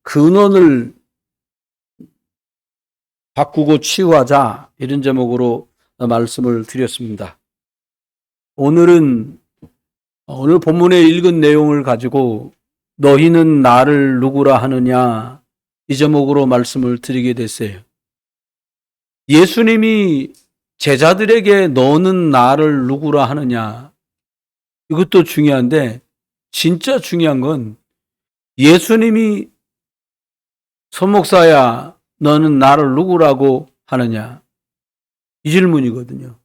근원을 바꾸고 치유하자, 이런 제목으로 말씀을 드렸습니다. 오늘 본문에 읽은 내용을 가지고 너희는 나를 누구라 하느냐, 이 제목으로 말씀을 드리게 됐어요. 예수님이 제자들에게 너는 나를 누구라 하느냐, 이것도 중요한데 진짜 중요한 건 예수님이 서목사야 너는 나를 누구라고 하느냐, 이 질문이거든요.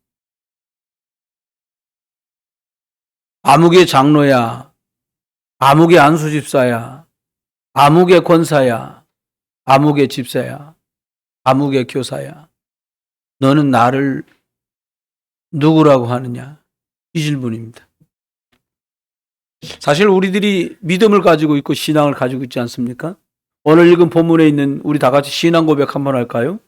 아무개 장로야, 아무개 안수집사야, 아무개 권사야, 아무개 집사야, 아무개 교사야, 너는 나를 누구라고 하느냐, 이 질문입니다. 사실 우리들이 믿음을 가지고 있고 신앙을 가지고 있지 않습니까? 오늘 읽은 본문에 있는 우리 다 같이 신앙 고백 한번 할까요?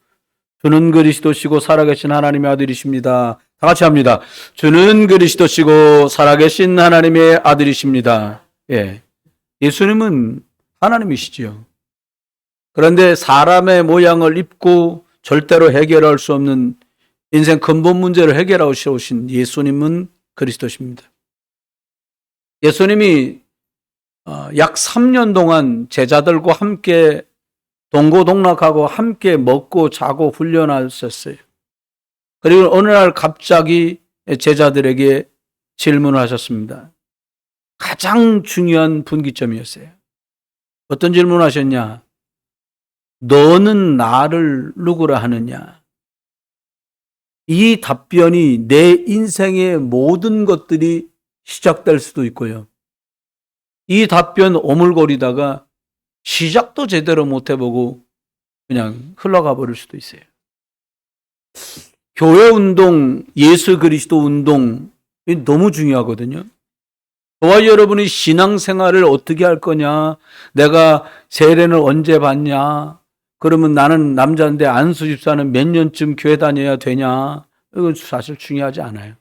주는 그리스도시고 살아계신 하나님의 아들이십니다. 다 같이 합니다. 주는 그리스도시고 살아계신 하나님의 아들이십니다. 예. 예수님은 하나님이시지요. 그런데 사람의 모양을 입고 절대로 해결할 수 없는 인생 근본 문제를 해결하시러 오신 예수님은 그리스도십니다. 예수님이 약 3년 동안 제자들과 함께 동고동락하고 함께 먹고 자고 훈련하셨어요. 그리고 어느 날 갑자기 제자들에게 질문을 하셨습니다. 가장 중요한 분기점이었어요. 어떤 질문을 하셨냐? 너는 나를 누구라 하느냐? 이 답변이 내 인생의 모든 것들이 시작될 수도 있고요. 이 답변 오물거리다가 시작도 제대로 못 해보고 그냥 흘러가 버릴 수도 있어요. 교회 운동, 예수 그리스도 운동, 너무 중요하거든요. 저와 여러분이 신앙생활을 어떻게 할 거냐, 내가 세례는 언제 받냐, 그러면 나는 남자인데 안수 집사는 몇 년쯤 교회 다녀야 되냐, 이건 사실 중요하지 않아요.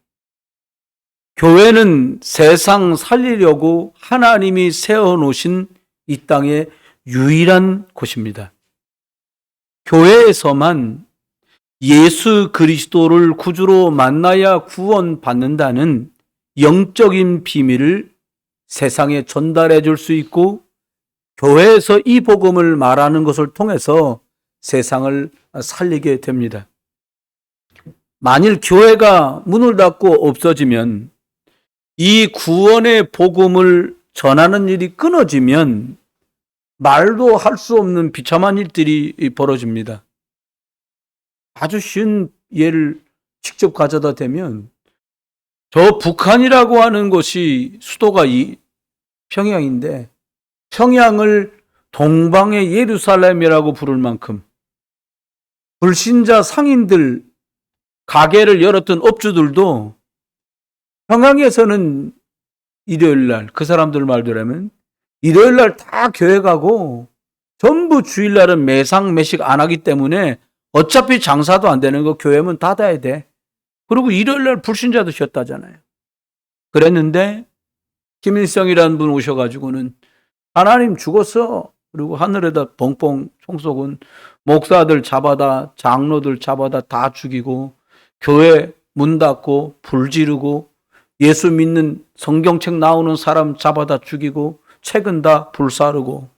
교회는 세상 살리려고 하나님이 세워놓으신 이 땅의 유일한 곳입니다. 교회에서만 예수 그리스도를 구주로 만나야 구원받는다는 영적인 비밀을 세상에 전달해 줄 수 있고, 교회에서 이 복음을 말하는 것을 통해서 세상을 살리게 됩니다. 만일 교회가 문을 닫고 없어지면, 이 구원의 복음을 전하는 일이 끊어지면 말도 할 수 없는 비참한 일들이 벌어집니다. 아주 쉬운 예를 직접 가져다 대면, 저 북한이라고 하는 곳이 수도가 평양인데 평양을 동방의 예루살렘이라고 부를 만큼 불신자 상인들, 가게를 열었던 업주들도 평양에서는 일요일날, 그 사람들 말대로라면 일요일날 다 교회 가고 전부 주일날은 매상 매식 안 하기 때문에 어차피 장사도 안 되는 거 교회 문 닫아야 돼. 그리고 일요일날 불신자도 쉬었다잖아요. 그랬는데 김일성이라는 분 오셔가지고는 하나님 죽었어. 그리고 하늘에다 뻥뻥 총 쏘곤 목사들 잡아다, 장로들 잡아다 다 죽이고, 교회 문 닫고 불 지르고, 예수 믿는 성경책 나오는 사람 잡아다 죽이고, 책은 다 불사르고,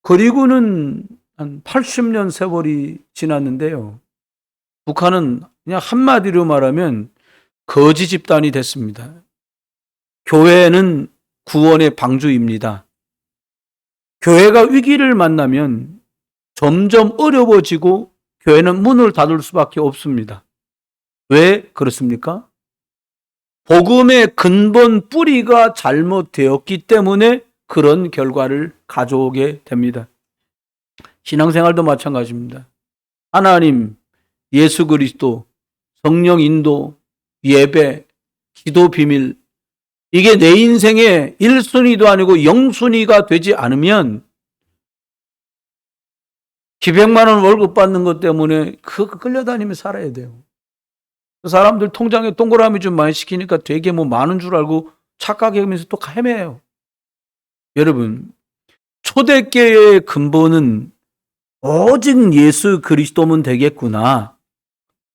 그리고는 한 80년 세월이 지났는데요. 북한은 그냥 한마디로 말하면 거지 집단이 됐습니다. 교회는 구원의 방주입니다. 교회가 위기를 만나면 점점 어려워지고 교회는 문을 닫을 수밖에 없습니다. 왜 그렇습니까? 복음의 근본 뿌리가 잘못되었기 때문에 그런 결과를 가져오게 됩니다. 신앙생활도 마찬가지입니다. 하나님, 예수 그리스도, 성령 인도, 예배, 기도 비밀, 이게 내 인생의 1순위도 아니고 0순위가 되지 않으면 기백만 원 월급 받는 것 때문에 끌려다니며 살아야 돼요. 사람들 통장에 동그라미 좀 많이 시키니까 되게 많은 줄 알고 착각하면서 또 헤매요. 여러분, 초대교회의 근본은 오직 예수 그리스도면 되겠구나.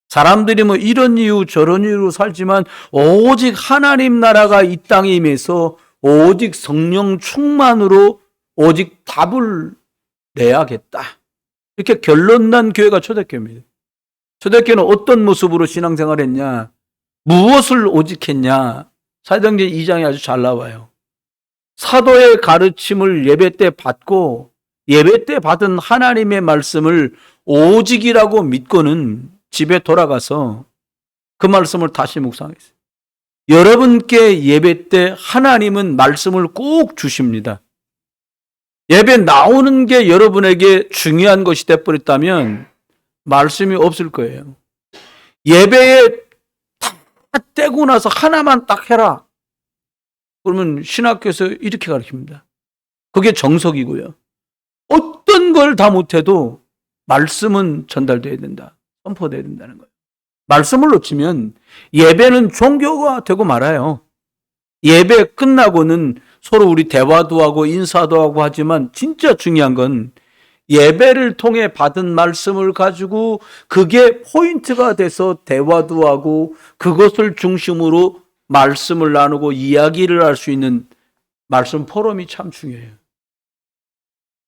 사람들이 뭐 이런 이유 저런 이유로 살지만 오직 하나님 나라가 이 땅에 임해서 오직 성령 충만으로 오직 답을 내야겠다. 이렇게 결론난 교회가 초대교회입니다. 초대교회는 어떤 모습으로 신앙생활을 했냐? 무엇을 오직 했냐? 사도행전 2장에 아주 잘 나와요. 사도의 가르침을 예배 때 받고 예배 때 받은 하나님의 말씀을 오직이라고 믿고는 집에 돌아가서 그 말씀을 다시 묵상했어요. 여러분께 예배 때 하나님은 말씀을 꼭 주십니다. 예배 나오는 게 여러분에게 중요한 것이 되어버렸다면 말씀이 없을 거예요. 예배에 다 떼고 나서 하나만 딱 해라. 그러면 신학교에서 이렇게 가르칩니다. 그게 정석이고요. 어떤 걸 다 못해도 말씀은 전달돼야 된다. 선포돼야 된다는 거예요. 말씀을 놓치면 예배는 종교가 되고 말아요. 예배 끝나고는 서로 우리 대화도 하고 인사도 하고 하지만 진짜 중요한 건 예배를 통해 받은 말씀을 가지고 그게 포인트가 돼서 대화도 하고 그것을 중심으로 말씀을 나누고 이야기를 할 수 있는 말씀 포럼이 참 중요해요.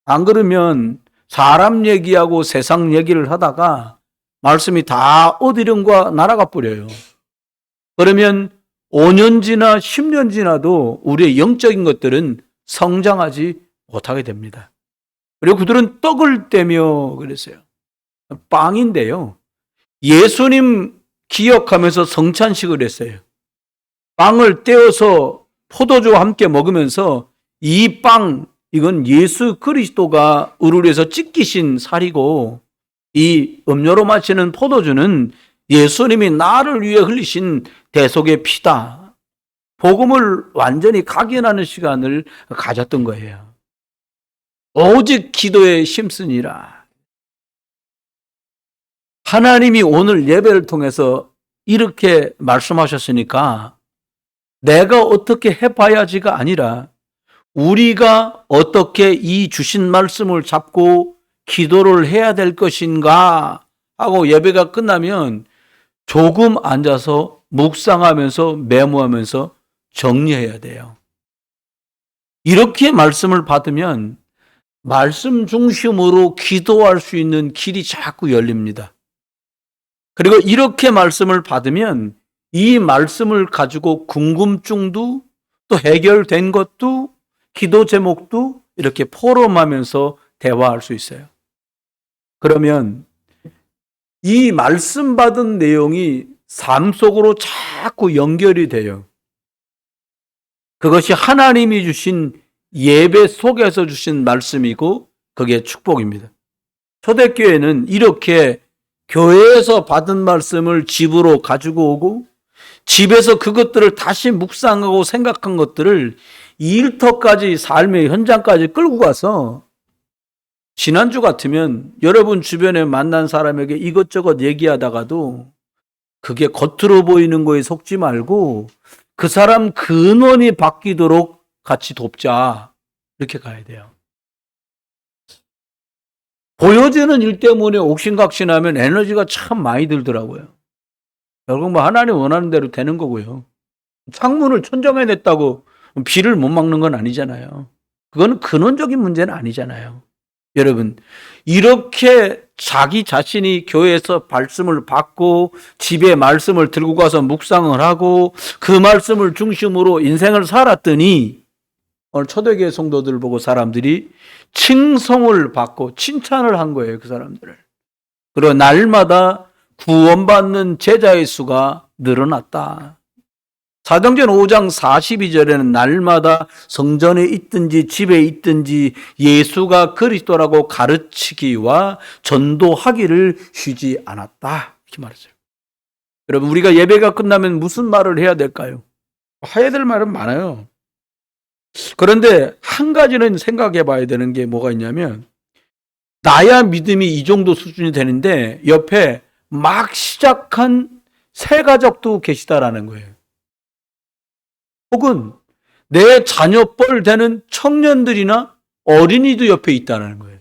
안 그러면 사람 얘기하고 세상 얘기를 하다가 말씀이 다 어디론가 날아가 버려요. 그러면 5년 지나 10년 지나도 우리의 영적인 것들은 성장하지 못하게 됩니다. 그리고 그들은 떡을 떼며 그랬어요. 빵인데요. 예수님 기억하면서 성찬식을 했어요. 빵을 떼어서 포도주와 함께 먹으면서 이 빵, 이건 예수 그리스도가 우리를 위해서 찢기신 살이고 이 음료로 마시는 포도주는 예수님이 나를 위해 흘리신 대속의 피다. 복음을 완전히 각인하는 시간을 가졌던 거예요. 오직 기도에 힘쓰니라. 하나님이 오늘 예배를 통해서 이렇게 말씀하셨으니까 내가 어떻게 해봐야지가 아니라 우리가 어떻게 이 주신 말씀을 잡고 기도를 해야 될 것인가 하고 예배가 끝나면 조금 앉아서 묵상하면서 메모하면서 정리해야 돼요. 이렇게 말씀을 받으면 말씀 중심으로 기도할 수 있는 길이 자꾸 열립니다. 그리고 이렇게 말씀을 받으면 이 말씀을 가지고 궁금증도 또 해결된 것도 기도 제목도 이렇게 포럼하면서 대화할 수 있어요. 그러면 이 말씀 받은 내용이 삶 속으로 자꾸 연결이 돼요. 그것이 하나님이 주신 예배 속에서 주신 말씀이고 그게 축복입니다. 초대교회는 이렇게 교회에서 받은 말씀을 집으로 가지고 오고 집에서 그것들을 다시 묵상하고 생각한 것들을 일터까지 삶의 현장까지 끌고 가서 지난주 같으면 여러분 주변에 만난 사람에게 이것저것 얘기하다가도 그게 겉으로 보이는 거에 속지 말고 그 사람 근원이 바뀌도록 같이 돕자. 이렇게 가야 돼요. 보여지는 일 때문에 옥신각신하면 에너지가 참 많이 들더라고요. 결국 뭐 하나님 원하는 대로 되는 거고요. 창문을 천정해 냈다고 비를 못 막는 건 아니잖아요. 그건 근원적인 문제는 아니잖아요. 여러분, 이렇게 자기 자신이 교회에서 말씀을 받고 집에 말씀을 들고 가서 묵상을 하고 그 말씀을 중심으로 인생을 살았더니 오늘 초대교회 성도들 보고 사람들이 칭송을 받고 칭찬을 한 거예요. 그 사람들을. 그리고 날마다 구원받는 제자의 수가 늘어났다. 사도행전 5장 42절에는 날마다 성전에 있든지 집에 있든지 예수가 그리스도라고 가르치기와 전도하기를 쉬지 않았다. 이렇게 말했어요. 여러분, 우리가 예배가 끝나면 무슨 말을 해야 될까요? 해야 될 말은 많아요. 그런데 한 가지는 생각해 봐야 되는 게 뭐가 있냐면 나야 믿음이 이 정도 수준이 되는데 옆에 막 시작한 새 가족도 계시다라는 거예요. 혹은 내 자녀뻘 되는 청년들이나 어린이도 옆에 있다는 거예요.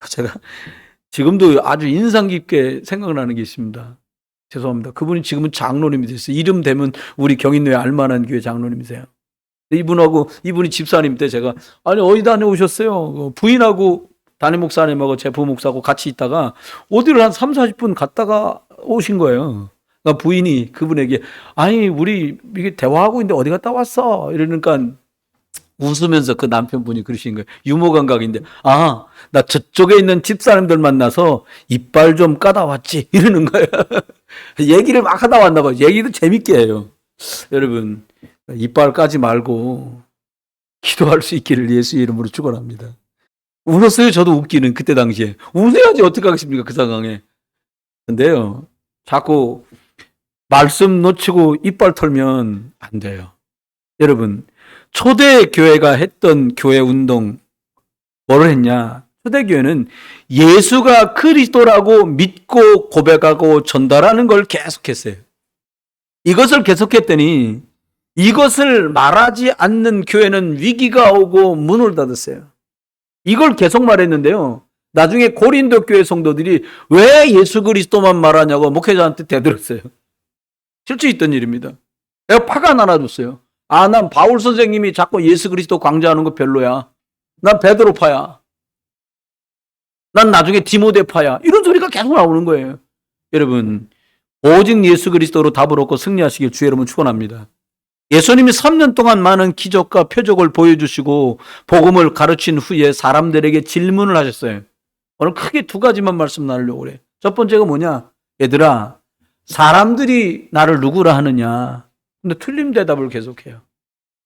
제가 지금도 아주 인상 깊게 생각나는 게 있습니다. 죄송합니다. 그분이 지금은 장로님이 됐어요. 이름 되면 우리 경인교회 알만한 교회 장로님이세요. 이분이 집사님 때 제가, 아니, 어디 다녀오셨어요? 부인하고 담임 목사님하고 제 부목사하고 같이 있다가 어디를 한 3, 40분 갔다가 오신 거예요. 그러니까 부인이 그분에게, 아니, 우리 이게 대화하고 있는데 어디 갔다 왔어? 이러니까 웃으면서 그 남편분이 그러신 거예요. 유머 감각인데, 아, 나 저쪽에 있는 집사람들 만나서 이빨 좀 까다 왔지. 이러는 거예요. 얘기를 막 하다 왔나 봐요. 얘기도 재밌게 해요. 여러분, 이빨 까지 말고 기도할 수 있기를 예수 이름으로 축원합니다. 울었어요. 저도 웃기는 그때 당시에. 웃어야지 어떻게 하겠습니까? 그 상황에. 근데요, 자꾸 말씀 놓치고 이빨 털면 안 돼요. 여러분, 초대교회가 했던 교회 운동 뭐를 했냐? 초대교회는 예수가 그리스도라고 믿고 고백하고 전달하는 걸 계속했어요. 이것을 계속했더니 이것을 말하지 않는 교회는 위기가 오고 문을 닫았어요. 이걸 계속 말했는데요. 나중에 고린도 교회 성도들이 왜 예수 그리스도만 말하냐고 목회자한테 대들었어요. 실제 있던 일입니다. 내가 파가 나눠줬어요. 아, 난 바울 선생님이 자꾸 예수 그리스도 강조하는 거 별로야. 난 베드로파야. 난 나중에 디모데파야. 이런 소리가 계속 나오는 거예요. 여러분, 오직 예수 그리스도로 답을 얻고 승리하시길 주의 이름으로 축원합니다. 예수님이 3년 동안 많은 기적과 표적을 보여주시고 복음을 가르친 후에 사람들에게 질문을 하셨어요. 오늘 크게 두 가지만 말씀 나누려고 그래. 첫 번째가 뭐냐? 얘들아, 사람들이 나를 누구라 하느냐? 근데 틀린 대답을 계속해요.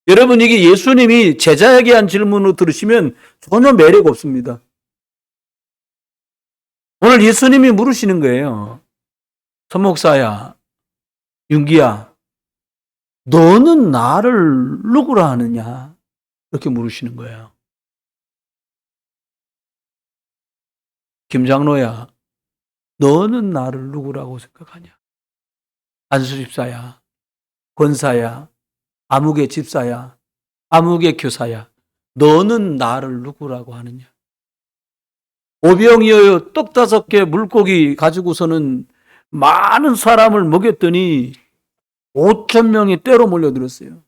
여러분, 이게 예수님이 제자에게 한 질문으로 들으시면 전혀 매력 없습니다. 오늘 예수님이 물으시는 거예요. 서목사야, 윤기야, 너는 나를 누구라 하느냐? 이렇게 물으시는 거예요. 김장로야, 너는 나를 누구라고 생각하냐? 안수 집사야, 권사야, 아무개 집사야, 아무개 교사야, 너는 나를 누구라고 하느냐? 오병이어요 떡 5개 물고기 가지고서는 많은 사람을 먹였더니 5,000명이 때로 몰려들었어요.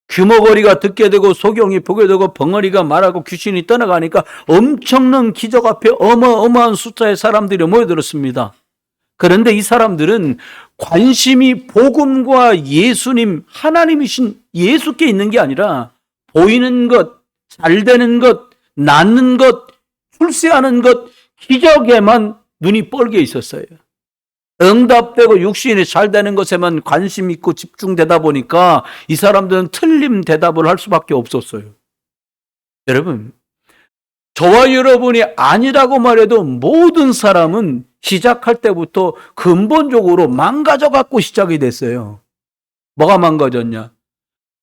규모거리가 듣게 되고 소경이 보게 되고 벙어리가 말하고 귀신이 떠나가니까 엄청난 기적 앞에 어마어마한 숫자의 사람들이 모여들었습니다. 그런데 이 사람들은 관심이 복음과 예수님, 하나님이신 예수께 있는 게 아니라 보이는 것, 잘 되는 것, 낫는 것, 출세하는 것, 기적에만 눈이 뻘게 있었어요. 응답되고 육신이 잘 되는 것에만 관심 있고 집중되다 보니까 이 사람들은 틀린 대답을 할 수밖에 없었어요. 여러분, 저와 여러분이 아니라고 말해도 모든 사람은 시작할 때부터 근본적으로 망가져 갖고 시작이 됐어요. 뭐가 망가졌냐?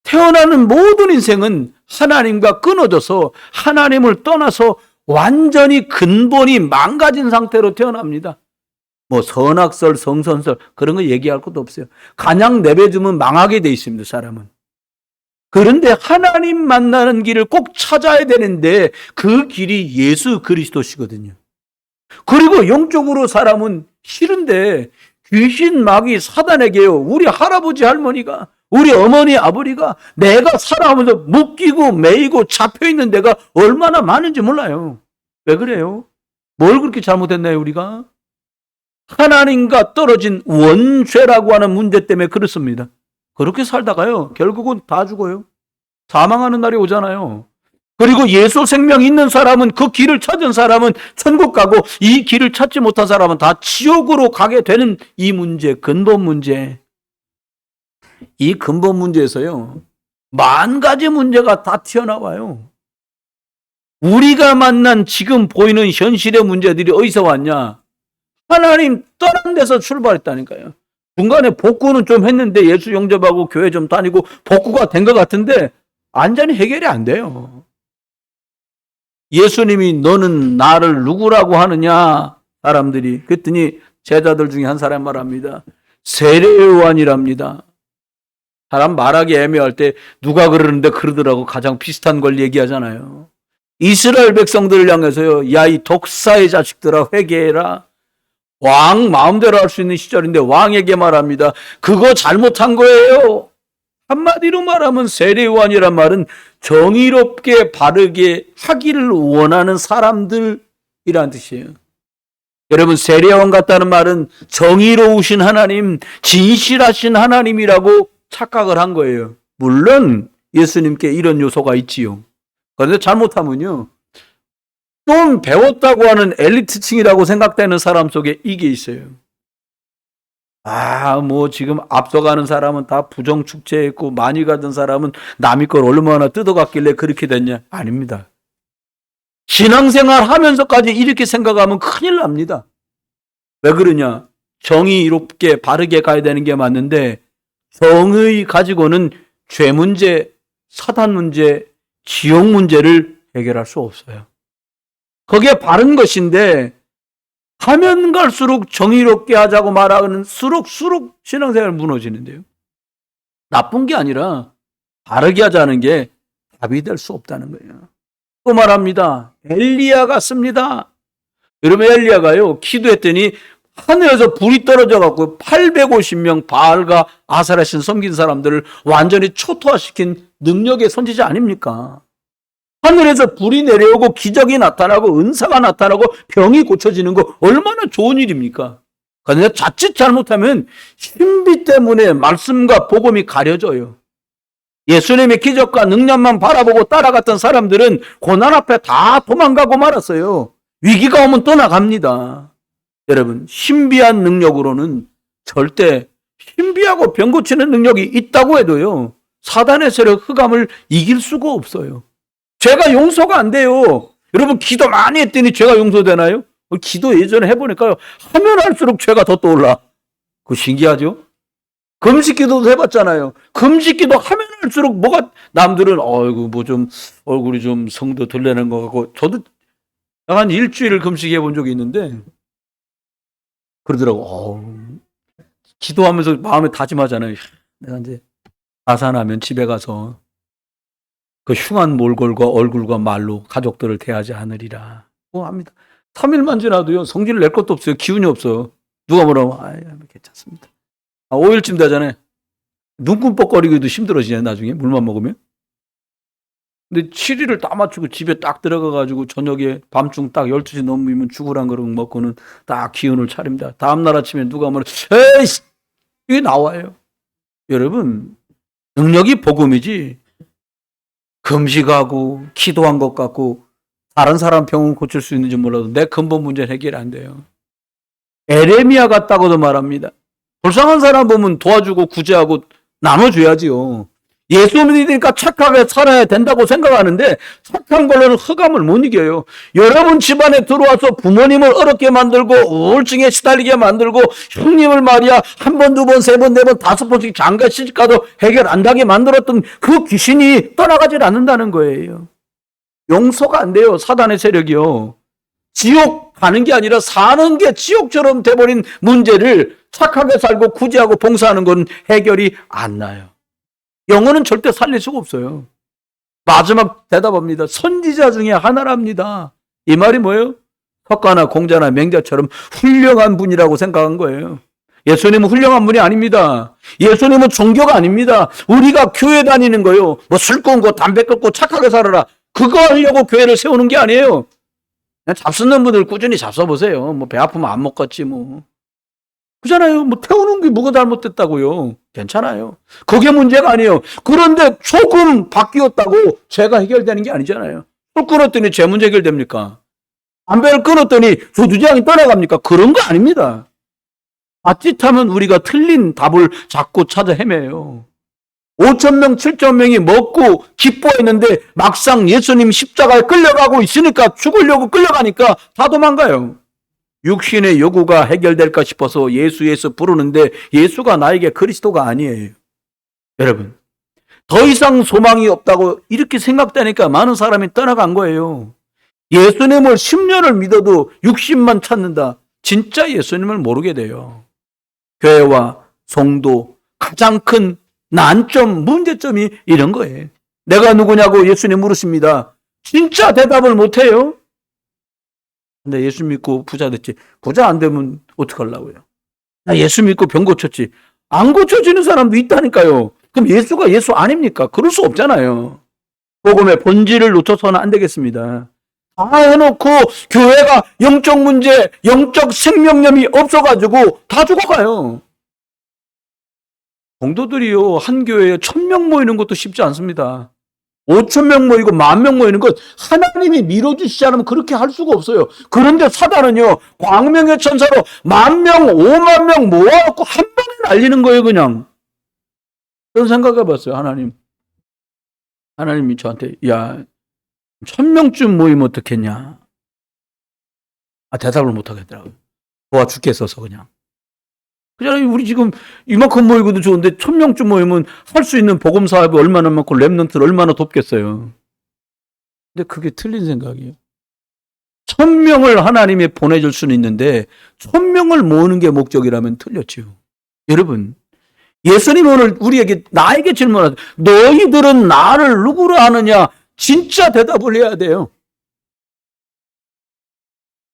태어나는 모든 인생은 하나님과 끊어져서 하나님을 떠나서 완전히 근본이 망가진 상태로 태어납니다. 뭐 선악설, 성선설 그런 거 얘기할 것도 없어요. 가냥 내버려두면 망하게 돼 있습니다, 사람은. 그런데 하나님 만나는 길을 꼭 찾아야 되는데 그 길이 예수 그리스도시거든요. 그리고 영적으로 사람은 싫은데 귀신, 마귀, 사단에게요, 우리 할아버지 할머니가, 우리 어머니 아버지가 내가 살아오면서 묶이고 매이고 잡혀있는 데가 얼마나 많은지 몰라요. 왜 그래요? 뭘 그렇게 잘못했나요, 우리가? 하나님과 떨어진 원죄라고 하는 문제 때문에 그렇습니다. 그렇게 살다가요, 결국은 다 죽어요. 사망하는 날이 오잖아요. 그리고 예수 생명 있는 사람은, 그 길을 찾은 사람은 천국 가고, 이 길을 찾지 못한 사람은 다 지옥으로 가게 되는 이 문제, 근본 문제. 이 근본 문제에서요, 10,000가지 문제가 다 튀어나와요. 우리가 만난 지금 보이는 현실의 문제들이 어디서 왔냐? 하나님 떠난 데서 출발했다니까요. 중간에 복구는 좀 했는데 예수 영접하고 교회 좀 다니고 복구가 된 것 같은데 완전히 해결이 안 돼요. 예수님이 너는 나를 누구라고 하느냐? 사람들이. 그랬더니 제자들 중에 한 사람 말합니다. 세례요한이랍니다. 사람 말하기 애매할 때 누가 그러는데 그러더라고 가장 비슷한 걸 얘기하잖아요. 이스라엘 백성들을 향해서요. 야, 이 독사의 자식들아 회개해라. 왕 마음대로 할 수 있는 시절인데 왕에게 말합니다. 그거 잘못한 거예요. 한마디로 말하면 세례요한이란 말은 정의롭게 바르게 하기를 원하는 사람들이란 뜻이에요. 여러분, 세례요한 같다는 말은 정의로우신 하나님, 진실하신 하나님이라고 착각을 한 거예요. 물론 예수님께 이런 요소가 있지요. 그런데 잘못하면요, 좀 배웠다고 하는 엘리트층이라고 생각되는 사람 속에 이게 있어요. 뭐 지금 앞서가는 사람은 다 부정축제했고 많이 가던 사람은 남의 걸 얼마나 뜯어갔길래 그렇게 됐냐? 아닙니다. 신앙생활 하면서까지 이렇게 생각하면 큰일 납니다. 왜 그러냐? 정의롭게 바르게 가야 되는 게 맞는데 정의 가지고는 죄 문제, 사단 문제, 지옥 문제를 해결할 수 없어요. 그게 바른 것인데 하면 갈수록 정의롭게 하자고 말하는 수록 신앙생활 무너지는데요. 나쁜 게 아니라 바르게 하자는 게 답이 될 수 없다는 거예요. 또 말합니다. 엘리야 같습니다. 여러분, 엘리야가요 기도했더니 하늘에서 불이 떨어져 갖고 850명 바알과 아사랴 신 섬긴 사람들을 완전히 초토화시킨 능력의 선지자 아닙니까? 하늘에서 불이 내려오고 기적이 나타나고 은사가 나타나고 병이 고쳐지는 거 얼마나 좋은 일입니까? 그런데 자칫 잘못하면 신비 때문에 말씀과 복음이 가려져요. 예수님의 기적과 능력만 바라보고 따라갔던 사람들은 고난 앞에 다 도망가고 말았어요. 위기가 오면 떠나갑니다. 여러분, 신비한 능력으로는 절대 신비하고 병 고치는 능력이 있다고 해도요, 사단의 세력 흑암을 이길 수가 없어요. 죄가 용서가 안 돼요. 여러분, 기도 많이 했더니 죄가 용서되나요? 기도 예전에 해보니까요, 하면 할수록 죄가 더 떠올라. 그거 신기하죠? 금식기도도 해봤잖아요. 금식기도 하면 할수록 뭐가, 남들은 뭐 좀 얼굴이 좀 성도 들리는 것 같고, 저도 한 일주일 금식해 본 적이 있는데 그러더라고. 기도하면서 마음에 다짐하잖아요. 내가 이제 아산하면 집에 가서 그 흉한 몰골과 얼굴과 말로 가족들을 대하지 않으리라. 합니다. 3일만 지나도요, 성질을 낼 것도 없어요. 기운이 없어요. 누가 뭐라면, 괜찮습니다. 5일쯤 되잖아요. 눈금뻑거리기도 힘들어지냐, 나중에, 물만 먹으면. 근데 7일을 딱 맞추고 집에 딱 들어가가지고 저녁에 밤중 딱 12시 넘으면 죽을 한 그릇 먹고는 딱 기운을 차립니다. 다음날 아침에 누가 뭐라, 에이씨! 이게 나와요. 여러분, 능력이 복음이지, 금식하고 기도한 것 같고 다른 사람 병은 고칠 수 있는지 몰라도 내 근본 문제는 해결 안 돼요. 에레미야 같다고도 말합니다. 불쌍한 사람 보면 도와주고 구제하고 나눠줘야지요. 예수 믿으니까 착하게 살아야 된다고 생각하는데 착한 걸로는 흑암을 못 이겨요. 여러분 집안에 들어와서 부모님을 어렵게 만들고 우울증에 시달리게 만들고 형님을 말이야 한 번, 두 번, 세 번, 네 번, 다섯 번씩 장가 시집가도 해결 안 하게 만들었던 그 귀신이 떠나가질 않는다는 거예요. 용서가 안 돼요. 사단의 세력이요. 지옥 가는 게 아니라 사는 게 지옥처럼 돼버린 문제를 착하게 살고 구제하고 봉사하는 건 해결이 안 나요. 영혼은 절대 살릴 수가 없어요. 마지막 대답합니다. 선지자 중에 하나랍니다. 이 말이 뭐예요? 석가나 공자나 맹자처럼 훌륭한 분이라고 생각한 거예요. 예수님은 훌륭한 분이 아닙니다. 예수님은 종교가 아닙니다. 우리가 교회 다니는 거요. 뭐 술 끊고 담배 끊고 착하게 살아라. 그거 하려고 교회를 세우는 게 아니에요. 그냥 잡수는 분들 꾸준히 잡숴보세요. 뭐 배 아프면 안 먹겠지 뭐. 그잖아요. 뭐 태우는 게 뭐가 잘못됐다고요. 괜찮아요. 그게 문제가 아니에요. 그런데 조금 바뀌었다고 죄가 해결되는 게 아니잖아요. 술 끊었더니 죄 문제 해결됩니까? 담배를 끊었더니 조주장이 떠나갑니까? 그런 거 아닙니다. 자칫하면 우리가 틀린 답을 자꾸 찾아 헤매요. 5,000명, 7,000명이 먹고 기뻐했는데 막상 예수님 십자가에 끌려가고 있으니까 죽으려고 끌려가니까 다 도망가요. 육신의 요구가 해결될까 싶어서 예수 부르는데 예수가 나에게 그리스도가 아니에요. 여러분, 더 이상 소망이 없다고 이렇게 생각되니까 많은 사람이 떠나간 거예요. 예수님을 10년을 믿어도 육신만 찾는다. 진짜 예수님을 모르게 돼요. 교회와 성도 가장 큰 난점, 문제점이 이런 거예요. 내가 누구냐고 예수님 물으십니다. 진짜 대답을 못해요. 근데 예수 믿고 부자 됐지. 부자 안 되면 어떡하려고요? 나 예수 믿고 병 고쳤지. 안 고쳐지는 사람도 있다니까요. 그럼 예수가 예수 아닙니까? 그럴 수 없잖아요. 복음의 본질을 놓쳐서는 안 되겠습니다. 다 해놓고 교회가 영적 문제, 영적 생명력이 없어가지고 다 죽어가요. 성도들이요, 한 교회에 1000명 모이는 것도 쉽지 않습니다. 5000명 모이고 10,000명 모이는 것 하나님이 밀어주시지 않으면 그렇게 할 수가 없어요. 그런데 사단은요, 광명의 천사로 10,000명, 50,000명 모아갖고 한 번에 날리는 거예요, 그냥. 그런 생각해봤어요, 하나님. 하나님이 저한테, 야, 1000명쯤 모이면 어떻겠냐. 대답을 못 하겠더라고요. 도와 죽겠어서 그냥. 그잖아요. 우리 지금 이만큼 모이고도 좋은데 1000명쯤 모이면 할 수 있는 복음 사업이 얼마나 많고 렘넌트를 얼마나 돕겠어요. 근데 그게 틀린 생각이에요. 1000명을 하나님이 보내줄 수는 있는데 1000명을 모으는 게 목적이라면 틀렸지요. 여러분, 예수님 오늘 우리에게 나에게 질문하세요. 너희들은 나를 누구로 아느냐? 진짜 대답을 해야 돼요.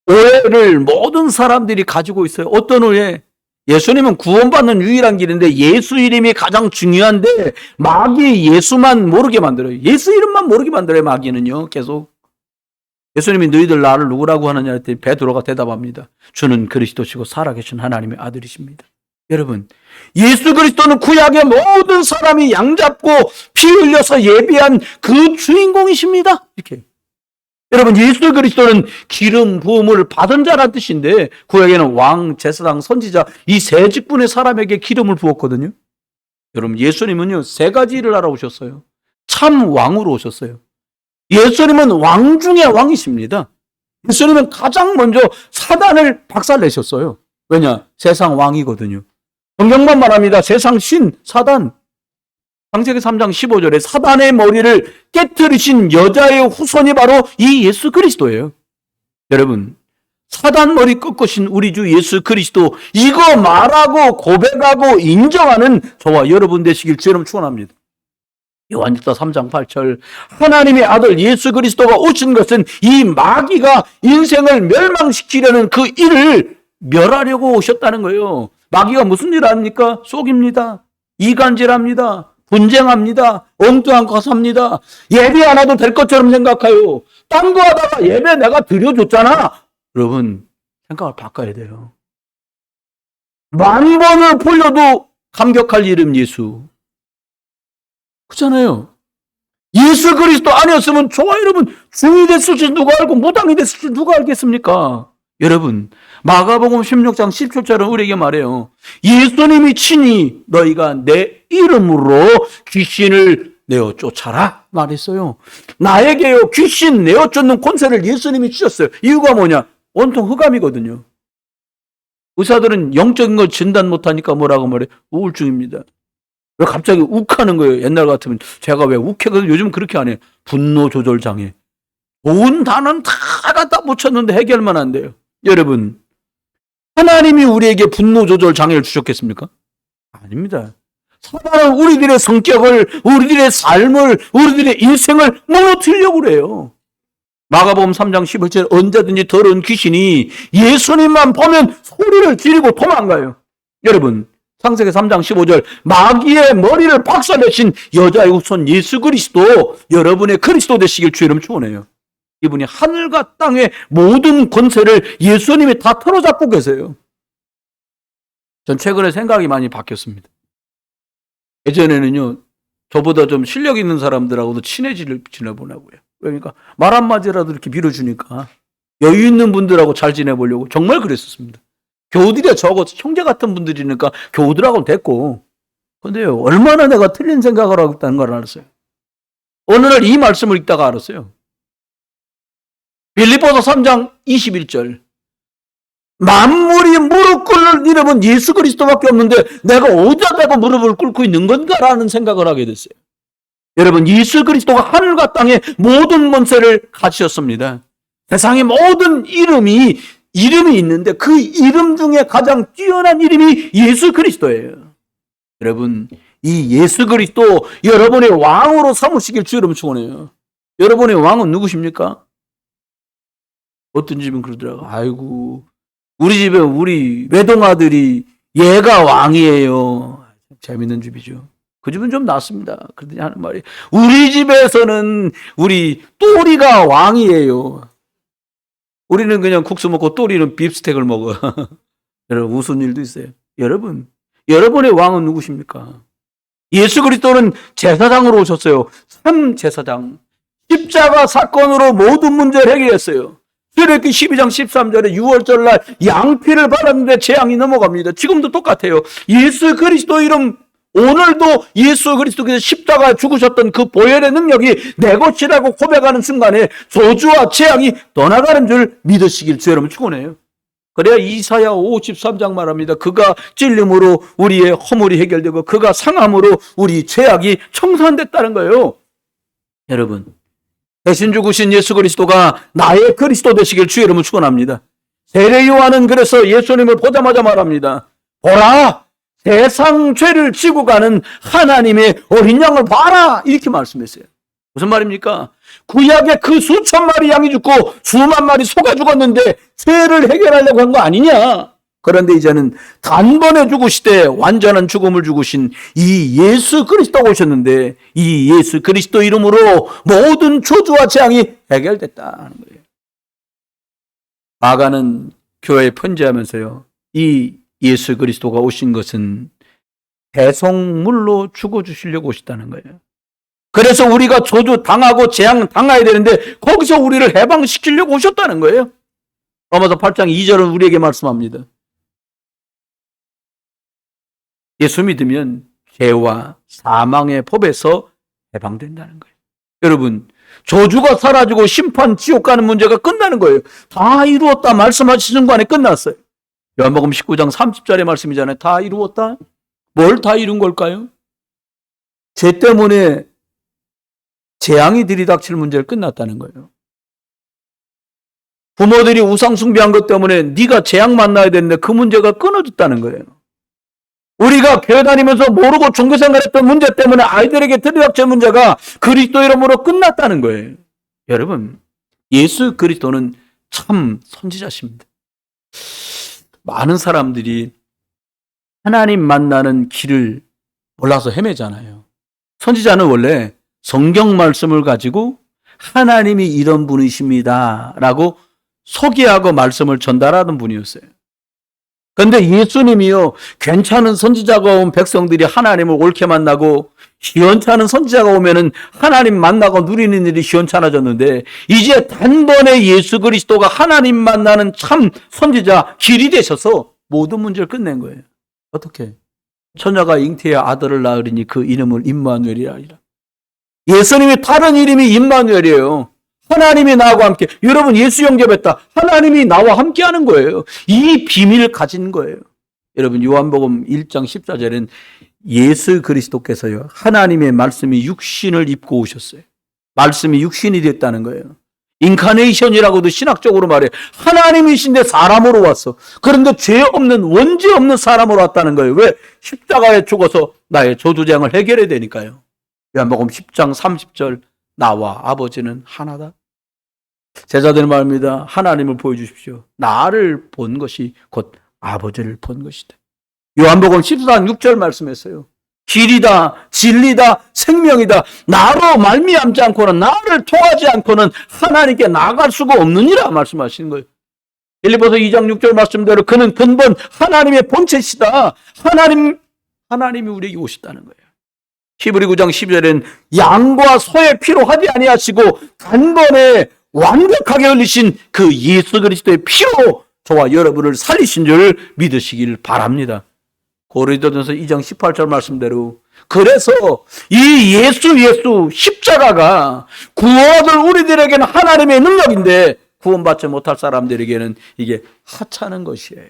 오해를 모든 사람들이 가지고 있어요. 어떤 오해? 예수님은 구원받는 유일한 길인데 예수 이름이 가장 중요한데 마귀 예수만 모르게 만들어요. 예수 이름만 모르게 만들어요. 마귀는요. 계속. 예수님이 너희들 나를 누구라고 하느냐 했더니 베드로가 대답합니다. 주는 그리스도시고 살아계신 하나님의 아들이십니다. 여러분, 예수 그리스도는 구약의 모든 사람이 양잡고 피 흘려서 예비한 그 주인공이십니다. 이렇게. 여러분, 예수 그리스도는 기름 부음을 받은 자란 뜻인데 구약에는 왕, 제사장, 선지자 이 세 직분의 사람에게 기름을 부었거든요. 여러분, 예수님은요 3가지 일을 하러 오셨어요. 참 왕으로 오셨어요. 예수님은 왕 중의 왕이십니다. 예수님은 가장 먼저 사단을 박살내셨어요. 왜냐? 세상 왕이거든요. 성경만 말합니다. 세상 신, 사단. 창세기 3장 15절에 사단의 머리를 깨뜨리신 여자의 후손이 바로 이 예수 그리스도예요. 여러분, 사단 머리 꺾으신 우리 주 예수 그리스도 이거 말하고 고백하고 인정하는 저와 여러분 되시길 주님 축원합니다. 요한일서 3장 8절 하나님의 아들 예수 그리스도가 오신 것은 이 마귀가 인생을 멸망시키려는 그 일을 멸하려고 오셨다는 거예요. 마귀가 무슨 일을 합니까? 속입니다. 이간질합니다. 분쟁합니다. 엉뚱한 거 삽니다. 예배 안 해도 될 것처럼 생각해요. 딴 거 하다가 예배 내가 드려줬잖아. 여러분, 생각을 바꿔야 돼요. 10,000번을 풀려도 감격할 이름 예수. 그렇잖아요. 예수 그리스도 아니었으면 저와 여러분 중이 됐을지 누가 알고 무당이 됐을지 누가 알겠습니까? 여러분, 마가복음 16장 17절은 우리에게 말해요. 예수님이 친히 너희가 내 이름으로 귀신을 내어 쫓아라 말했어요. 나에게요 귀신 내어 쫓는 권세를 예수님이 주셨어요. 이유가 뭐냐? 온통 흑암이거든요. 의사들은 영적인 걸 진단 못하니까 뭐라고 말해? 우울증입니다. 왜 갑자기 욱하는 거예요? 옛날 같으면 제가 왜 욱해거든요. 요즘 그렇게 안 해요. 분노 조절 장애. 좋은 단어는 다 갖다 붙였는데 해결만 안 돼요. 여러분, 하나님이 우리에게 분노 조절 장애를 주셨겠습니까? 아닙니다. 사단은 우리들의 성격을, 우리들의 삶을, 우리들의 인생을 무너뜨리려고 그래요. 마가복음 3장 11절 언제든지 더러운 귀신이 예수님만 보면 소리를 지르고 도망가요. 여러분, 창세기 3장 15절 마귀의 머리를 박살내신 여자의 후손 예수 그리스도 여러분의 그리스도 되시길 주 이름 축원해요. 이분이 하늘과 땅의 모든 권세를 예수님이 다 틀어잡고 계세요. 전 최근에 생각이 많이 바뀌었습니다. 예전에는요, 저보다 좀 실력 있는 사람들하고도 지내보려고요. 그러니까 말 한마디라도 이렇게 밀어주니까 여유 있는 분들하고 잘 지내보려고 정말 그랬었습니다. 교우들이야 적어 형제 같은 분들이니까 교우들하고는 됐고, 근데요, 얼마나 내가 틀린 생각을 하고 있다는 걸 알았어요. 어느 날 이 말씀을 읽다가 알았어요. 빌립보서 3장 21절 만물이 무릎 꿇을 이름은 예수 그리스도밖에 없는데 내가 어디다 대고 무릎을 꿇고 있는 건가라는 생각을 하게 됐어요. 여러분, 예수 그리스도가 하늘과 땅의 모든 권세를 가지셨습니다. 세상의 모든 이름이 있는데 그 이름 중에 가장 뛰어난 이름이 예수 그리스도예요. 여러분, 이 예수 그리스도 여러분의 왕으로 삼으시길 주 여러분 축원해요. 여러분의 왕은 누구십니까? 어떤 집은 그러더라고. 아이고, 우리 집에 우리 외동아들이 얘가 왕이에요. 재밌는 집이죠. 그 집은 좀 낫습니다. 그러더니 하는 말이, 우리 집에서는 우리 또리가 왕이에요. 우리는 그냥 국수 먹고 또리는 빕스텍을 먹어. 여러분, 웃은 일도 있어요. 여러분의 왕은 누구십니까? 예수 그리스도는 제사장으로 오셨어요. 참 제사장. 십자가 사건으로 모든 문제를 해결했어요. 출애굽기 12장 13절에 6월절 날 양피를 발랐는데 재앙이 넘어갑니다. 지금도 똑같아요. 예수 그리스도 이름, 오늘도 예수 그리스도께서 십자가에 죽으셨던 그 보혈의 능력이 내 것이라고 고백하는 순간에 저주와 재앙이 떠나가는 줄 믿으시길 주 여러분 축원해요. 그래야 이사야 53장 말합니다. 그가 찔림으로 우리의 허물이 해결되고 그가 상함으로 우리 죄악이 청산됐다는 거예요. 여러분, 대신 죽으신 예수 그리스도가 나의 그리스도 되시길 주 여러분 축원합니다. 세례 요한은 그래서 예수님을 보자마자 말합니다. 보라, 세상 죄를 지고 가는 하나님의 어린 양을 봐라, 이렇게 말씀했어요. 무슨 말입니까? 구약에 그 수천 마리 양이 죽고 수만 마리 소가 죽었는데 죄를 해결하려고 한 거 아니냐? 그런데 이제는 단번에 죽으시되 완전한 죽음을 죽으신 이 예수 그리스도가 오셨는데 이 예수 그리스도 이름으로 모든 저주와 재앙이 해결됐다는 거예요. 마가는 교회에 편지하면서요, 이 예수 그리스도가 오신 것은 대속물로 죽어주시려고 오셨다는 거예요. 그래서 우리가 저주 당하고 재앙 당해야 되는데 거기서 우리를 해방시키려고 오셨다는 거예요. 로마서 8장 2절은 우리에게 말씀합니다. 예수 믿으면 죄와 사망의 법에서 해방된다는 거예요. 여러분, 저주가 사라지고 심판 지옥 가는 문제가 끝나는 거예요. 다 이루었다 말씀하신 순간에 끝났어요. 요한복음 19장 30절의 말씀이잖아요. 다 이루었다. 뭘 다 이룬 걸까요? 죄 때문에 재앙이 들이닥칠 문제를 끝났다는 거예요. 부모들이 우상 숭배한 것 때문에 네가 재앙 만나야 되는데 그 문제가 끊어졌다는 거예요. 우리가 교회 다니면서 모르고 종교생활했던 문제 때문에 아이들에게 들이닥칠 문제가 그리스도 이름으로 끝났다는 거예요. 여러분, 예수 그리스도는 참 선지자십니다. 많은 사람들이 하나님 만나는 길을 몰라서 헤매잖아요. 선지자는 원래 성경 말씀을 가지고 하나님이 이런 분이십니다 라고 소개하고 말씀을 전달하던 분이었어요. 그런데 예수님이요, 괜찮은 선지자가 온 백성들이 하나님을 옳게 만나고 시원찮은 선지자가 오면은 하나님 만나고 누리는 일이 시원찮아졌는데 이제 단번에 예수 그리스도가 하나님 만나는 참 선지자 길이 되셔서 모든 문제를 끝낸 거예요. 어떻게? 처녀가 잉태의 아들을 낳으리니 그 이름을 임마누엘이라 하리라. 예수님이 다른 이름이 임마누엘이에요. 하나님이 나하고 함께. 여러분, 예수 영접했다. 하나님이 나와 함께 하는 거예요. 이 비밀을 가진 거예요. 여러분, 요한복음 1장 14절엔 예수 그리스도께서요, 하나님의 말씀이 육신을 입고 오셨어요. 말씀이 육신이 됐다는 거예요. 인카네이션이라고도 신학적으로 말해. 하나님이신데 사람으로 왔어. 그런데 죄 없는, 원죄 없는 사람으로 왔다는 거예요. 왜? 십자가에 죽어서 나의 저주장을 해결해야 되니까요. 요한복음 10장 30절, 나와 아버지는 하나다. 제자들 말입니다. 하나님을 보여주십시오. 나를 본 것이 곧 아버지를 본 것이다. 요한복음 14장 6절 말씀했어요. 길이다, 진리다, 생명이다. 나로 말미암지 않고는, 나를 통하지 않고는 하나님께 나갈 수가 없느니라 말씀하시는 거예요. 빌립보서 2장 6절 말씀대로 그는 근본 하나님의 본체시다. 하나님이 우리에게 오셨다는 거예요. 히브리 9장 12절에는 양과 소의 피로 하지 아니하시고 단번에 완벽하게 흘리신 그 예수 그리스도의 피로 저와 여러분을 살리신 줄 믿으시길 바랍니다. 고린도전서 2장 18절 말씀대로 그래서 이 예수 십자가가 구원을 우리들에게는 하나님의 능력인데 구원받지 못할 사람들에게는 이게 하찮은 것이에요.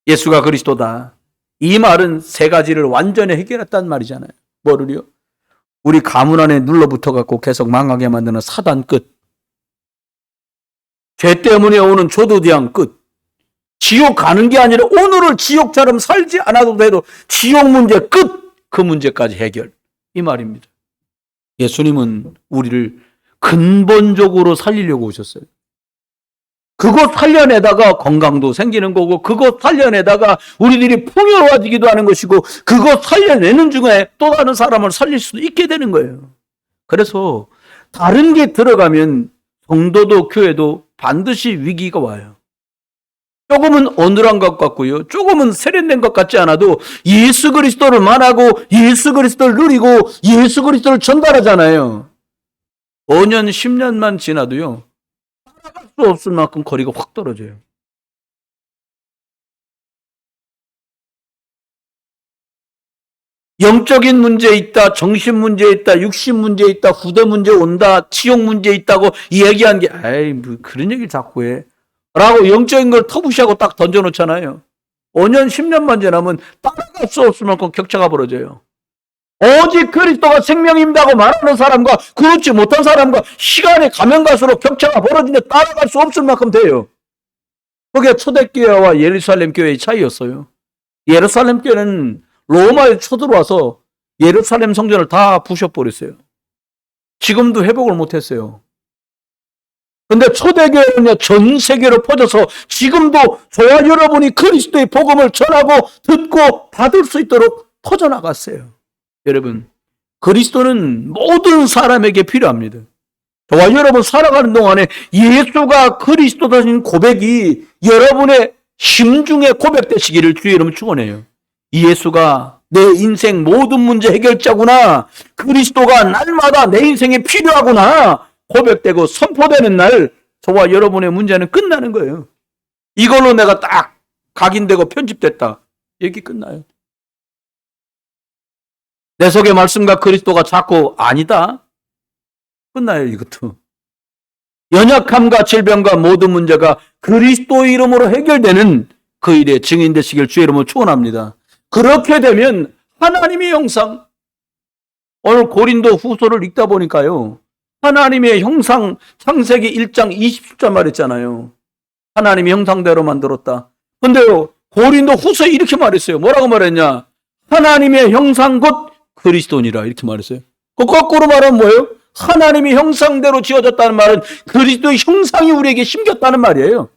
예수가 그리스도다. 이 말은 세 가지를 완전히 해결했단 말이잖아요. 뭐를요? 우리 가문 안에 눌러붙어 갖고 계속 망하게 만드는 사단 끝. 죄 때문에 오는 조도대항 끝. 지옥 가는 게 아니라 오늘을 지옥처럼 살지 않아도 돼도 지옥 문제 끝. 그 문제까지 해결. 이 말입니다. 예수님은 우리를 근본적으로 살리려고 오셨어요. 그것 살려내다가 건강도 생기는 거고, 그것 살려내다가 우리들이 풍요로워지기도 하는 것이고, 그것 살려내는 중에 또 다른 사람을 살릴 수도 있게 되는 거예요. 그래서 다른 게 들어가면 성도도 교회도 반드시 위기가 와요. 조금은 어눌한 것 같고요, 조금은 세련된 것 같지 않아도 예수 그리스도를 말하고 예수 그리스도를 누리고 예수 그리스도를 전달하잖아요. 5년 10년만 지나도요, 따라갈 수 없을 만큼 거리가 확 떨어져요. 영적인 문제 있다, 정신 문제 있다, 육신 문제 있다, 후대 문제 온다, 치욕 문제 있다고 얘기한 게, 에이, 뭐 그런 얘기를 자꾸 해. 라고 영적인 걸 터부시하고 딱 던져놓잖아요. 5년, 10년만 지나면 따라갈 수 없을 만큼 격차가 벌어져요. 오직 그리스도가 생명입니다고 말하는 사람과 그렇지 못한 사람과 시간이 가면 갈수록 격차가 벌어지는데 따라갈 수 없을 만큼 돼요. 그게 초대교회와 예루살렘 교회의 차이였어요. 예루살렘 교회는 로마에 쳐들어와서 예루살렘 성전을 다 부셔버렸어요. 지금도 회복을 못했어요. 근데 초대교회는요, 전 세계로 퍼져서 지금도 저와 여러분이 그리스도의 복음을 전하고 듣고 받을 수 있도록 퍼져나갔어요. 여러분, 그리스도는 모든 사람에게 필요합니다. 저와 여러분 살아가는 동안에 예수가 그리스도다는 고백이 여러분의 심중에 고백되시기를 주의 이름으로 축원해요. 이 예수가 내 인생 모든 문제 해결자구나, 그리스도가 날마다 내 인생에 필요하구나 고백되고 선포되는 날, 저와 여러분의 문제는 끝나는 거예요. 이걸로 내가 딱 각인되고 편집됐다, 얘기 끝나요. 내 속의 말씀과 그리스도가 자꾸 아니다, 끝나요. 이것도 연약함과 질병과 모든 문제가 그리스도의 이름으로 해결되는 그 일에 증인 되시길 주의 이름으로 축원합니다. 그렇게 되면 하나님의 형상, 오늘 고린도 후서를 읽다 보니까요, 하나님의 형상, 창세기 1장 20절 말했잖아요. 하나님의 형상대로 만들었다. 근데요, 고린도 후서에 이렇게 말했어요. 뭐라고 말했냐? 하나님의 형상 곧 그리스도니라, 이렇게 말했어요. 그 거꾸로 말하면 뭐예요? 하나님의 형상대로 지어졌다는 말은 그리스도의 형상이 우리에게 심겼다는 말이에요.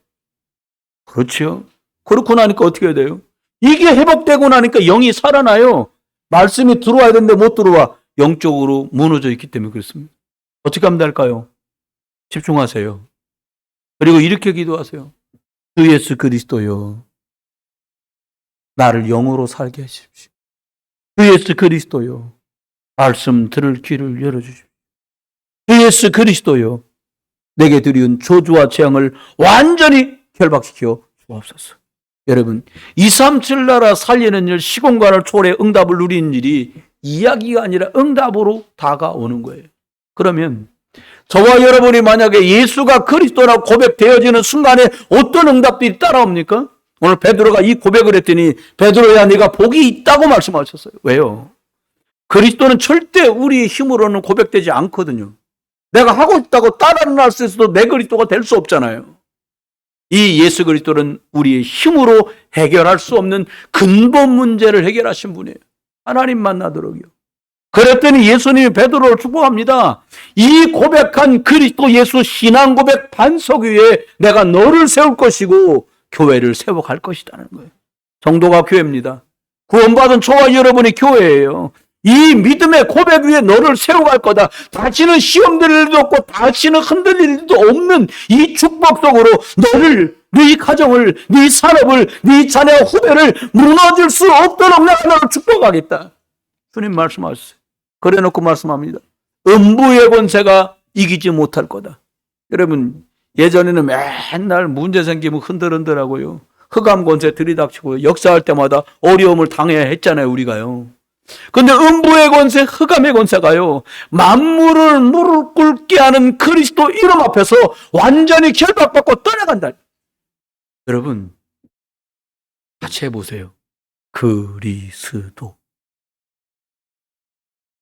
그렇죠. 그렇고 나니까 어떻게 해야 돼요? 이게 회복되고 나니까 영이 살아나요. 말씀이 들어와야 되는데 못 들어와. 영적으로 무너져 있기 때문에 그렇습니다. 어떻게 하면 될까요? 집중하세요. 그리고 이렇게 기도하세요. 주 예수 그리스도요, 나를 영으로 살게 하십시오. 주 예수 그리스도요, 말씀 들을 귀를 열어주십시오. 주 예수 그리스도요, 내게 드리운 저주와 재앙을 완전히 결박시켜 주옵소서. 여러분, 237 나라 살리는 일, 시공간을 초월해 응답을 누리는 일이 이야기가 아니라 응답으로 다가오는 거예요. 그러면 저와 여러분이 만약에 예수가 그리스도라고 고백되어지는 순간에 어떤 응답들이 따라옵니까? 오늘 베드로가 이 고백을 했더니 베드로야 네가 복이 있다고 말씀하셨어요. 왜요? 그리스도는 절대 우리의 힘으로는 고백되지 않거든요. 내가 하고 있다고 따라는 할 수 있어도 내 그리스도가 될 수 없잖아요. 이 예수 그리스도는 우리의 힘으로 해결할 수 없는 근본 문제를 해결하신 분이에요. 하나님 만나도록요. 그랬더니 예수님이 베드로를 축복합니다. 이 고백한 그리스도 예수 신앙 고백 반석 위에 내가 너를 세울 것이고 교회를 세워갈 것이라는 거예요. 성도가 교회입니다. 구원받은 저와 여러분이 교회예요. 이 믿음의 고백 위에 너를 세워갈 거다. 다시는 시험될 일도 없고 다시는 흔들릴 일도 없는 이 축복 속으로 너를, 네 가정을, 네 산업을, 네 자녀 후배를 무너질 수 없도록 내가 너를 축복하겠다. 주님 말씀하셨어요. 그래 놓고 말씀합니다. 음부의 권세가 이기지 못할 거다. 여러분, 예전에는 맨날 문제 생기면 흔들흔들하고요, 흑암 권세 들이닥치고 역사할 때마다 어려움을 당해야 했잖아요, 우리가요. 근데 음부의 권세, 흑암의 권세가요, 만물을 무릎 꿇게 하는 그리스도 이름 앞에서 완전히 결박받고 떠나간다. 여러분, 같이 해보세요. 그리스도.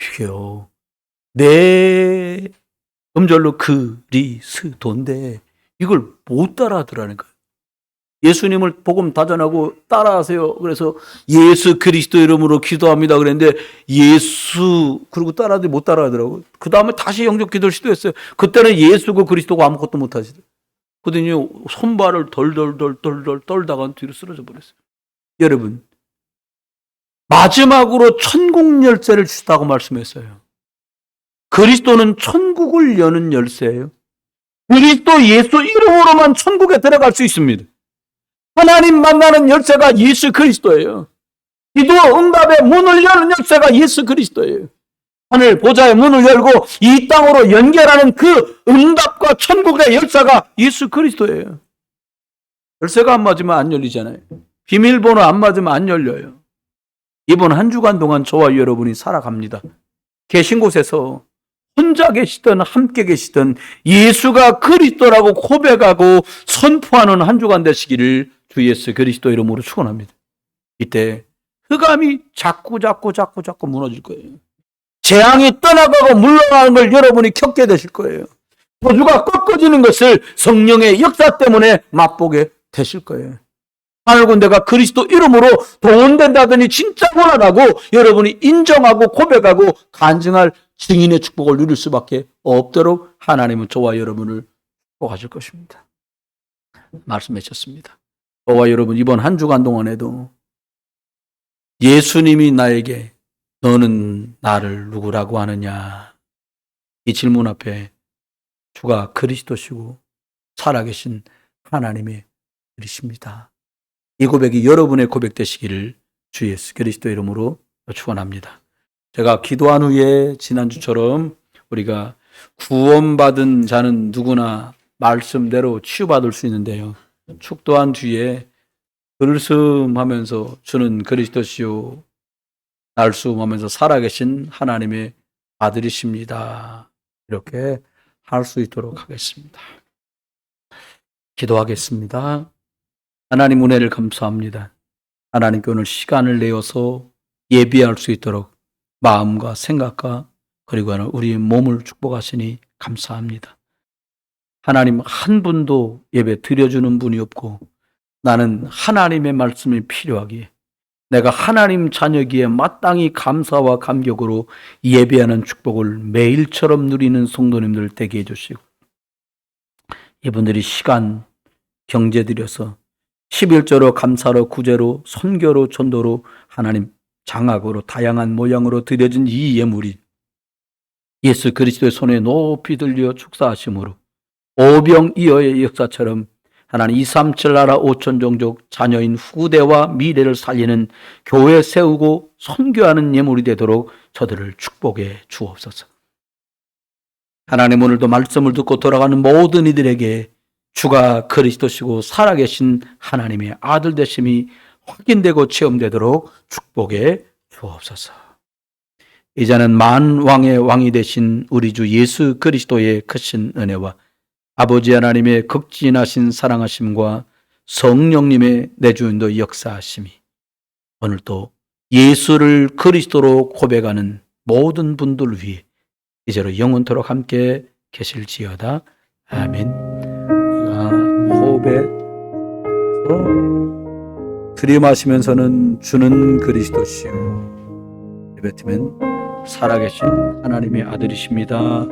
이게요, 내 음절로 그리스도인데 이걸 못 따라하더라는 거예요. 예수님을 복음 다 전하고 따라하세요. 그래서 예수 그리스도 이름으로 기도합니다. 그랬는데 예수 그리고 따라하더니 못 따라하더라고요. 그 다음에 다시 영접 기도를 시도했어요. 그때는 예수고 그리스도고 아무것도 못 하시더라고요. 그러더니 손발을 덜덜 떨다가 뒤로 쓰러져 버렸어요. 여러분, 마지막으로 천국 열쇠를 주시다고 말씀했어요. 그리스도는 천국을 여는 열쇠예요. 그리스도 예수 이름으로만 천국에 들어갈 수 있습니다. 하나님 만나는 열쇠가 예수 그리스도예요. 기도 응답의 문을 여는 열쇠가 예수 그리스도예요. 하늘 보좌의 문을 열고 이 땅으로 연결하는 그 응답과 천국의 열쇠가 예수 그리스도예요. 열쇠가 안 맞으면 안 열리잖아요. 비밀번호 안 맞으면 안 열려요. 이번 한 주간 동안 저와 여러분이 살아갑니다. 계신 곳에서 혼자 계시든 함께 계시든 예수가 그리스도라고 고백하고 선포하는 한 주간 되시기를 주 예수 그리스도 이름으로 축원합니다. 이때 흑암이 자꾸 무너질 거예요. 재앙이 떠나가고 물러가는 걸 여러분이 겪게 되실 거예요. 저주가 꺾어지는 것을 성령의 역사 때문에 맛보게 되실 거예요. 하늘 군대가 그리스도 이름으로 동원된다더니 진짜 원하고 여러분이 인정하고 고백하고 간증할 증인의 축복을 누릴 수밖에 없도록 하나님은 저와 여러분을 축복하실 것입니다. 말씀하셨습니다. 저와 여러분 이번 한 주간 동안에도 예수님이 나에게 너는 나를 누구라고 하느냐 이 질문 앞에 주가 그리스도시고 살아계신 하나님의 들이십니다. 이 고백이 여러분의 고백 되시기를 주 예수 그리스도 이름으로 축원합니다. 제가 기도한 후에 지난주처럼 우리가 구원받은 자는 누구나 말씀대로 치유받을 수 있는데요. 축도한 뒤에 들숨하면서 주는 그리스도시요 날숨하면서 살아계신 하나님의 아들이십니다. 이렇게 할 수 있도록 하겠습니다. 기도하겠습니다. 하나님 은혜를 감사합니다. 하나님께 오늘 시간을 내어서 예비할 수 있도록 마음과 생각과 그리고 우리의 몸을 축복하시니 감사합니다. 하나님 한 분도 예배 드려주는 분이 없고 나는 하나님의 말씀이 필요하기에 내가 하나님 자녀기에 마땅히 감사와 감격으로 예배하는 축복을 매일처럼 누리는 성도님들 되게 해주시고 이분들이 시간, 경제 들여서 11조로 감사로 구제로 선교로 전도로 하나님 장학으로 다양한 모양으로 드려진 이 예물이 예수 그리스도의 손에 높이 들려 축사하심으로 오병이어의 역사처럼 하나님 237 나라 5천 종족 자녀인 후대와 미래를 살리는 교회 세우고 선교하는 예물이 되도록 저들을 축복해 주옵소서. 하나님 오늘도 말씀을 듣고 돌아가는 모든 이들에게 주가 그리스도시고 살아계신 하나님의 아들 되심이 확인되고 체험되도록 축복해 주옵소서. 이제는 만왕의 왕이 되신 우리 주 예수 그리스도의 크신 은혜와 아버지 하나님의 극진하신 사랑하심과 성령님의 내주인도 역사하심이 오늘도 예수를 그리스도로 고백하는 모든 분들 위해 이제로 영원토록 함께 계실지어다. 아멘. 우리가 호흡에 들이마시면서는 주는 그리스도시요 내뱉으면 살아계신 하나님의 아들이십니다.